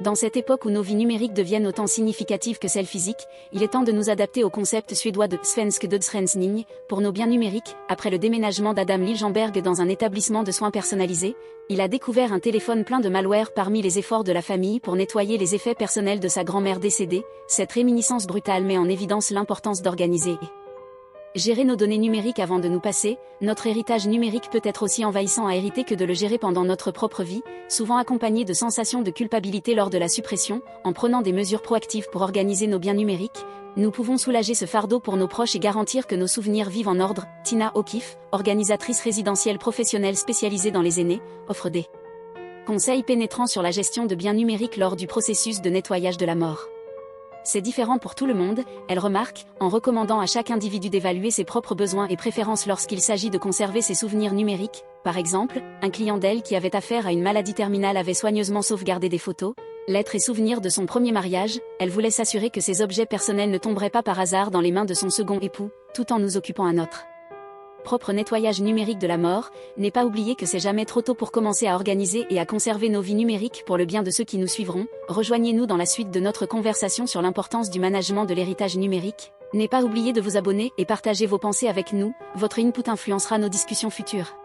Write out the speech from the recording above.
Dans cette époque où nos vies numériques deviennent autant significatives que celles physiques, il est temps de nous adapter au concept suédois de svensk dödsrensning pour nos biens numériques. Après le déménagement d'Adam Liljenberg dans un établissement de soins personnalisés, il a découvert un téléphone plein de malware parmi les efforts de la famille pour nettoyer les effets personnels de sa grand-mère décédée. Cette réminiscence brutale met en évidence l'importance d'organiser et gérer nos données numériques avant de nous passer. Notre héritage numérique peut être aussi envahissant à hériter que de le gérer pendant notre propre vie, souvent accompagné de sensations de culpabilité lors de la suppression. En prenant des mesures proactives pour organiser nos biens numériques, nous pouvons soulager ce fardeau pour nos proches et garantir que nos souvenirs vivent en ordre. Tina O'Keefe, organisatrice résidentielle professionnelle spécialisée dans les aînés, offre des conseils pénétrants sur la gestion de biens numériques lors du processus de nettoyage de la mort. C'est différent pour tout le monde, elle remarque, en recommandant à chaque individu d'évaluer ses propres besoins et préférences lorsqu'il s'agit de conserver ses souvenirs numériques. Par exemple, un client d'elle qui avait affaire à une maladie terminale avait soigneusement sauvegardé des photos, lettres et souvenirs de son premier mariage. Elle voulait s'assurer que ces objets personnels ne tomberaient pas par hasard dans les mains de son second époux, tout en nous occupant à notre propre nettoyage numérique de la mort. N'est pas oublier que c'est jamais trop tôt pour commencer à organiser et à conserver nos vies numériques pour le bien de ceux qui nous suivront. Rejoignez-nous dans la suite de notre conversation sur l'importance du management de l'héritage numérique. N'est pas oublier de vous abonner et partager vos pensées avec nous, votre input influencera nos discussions futures.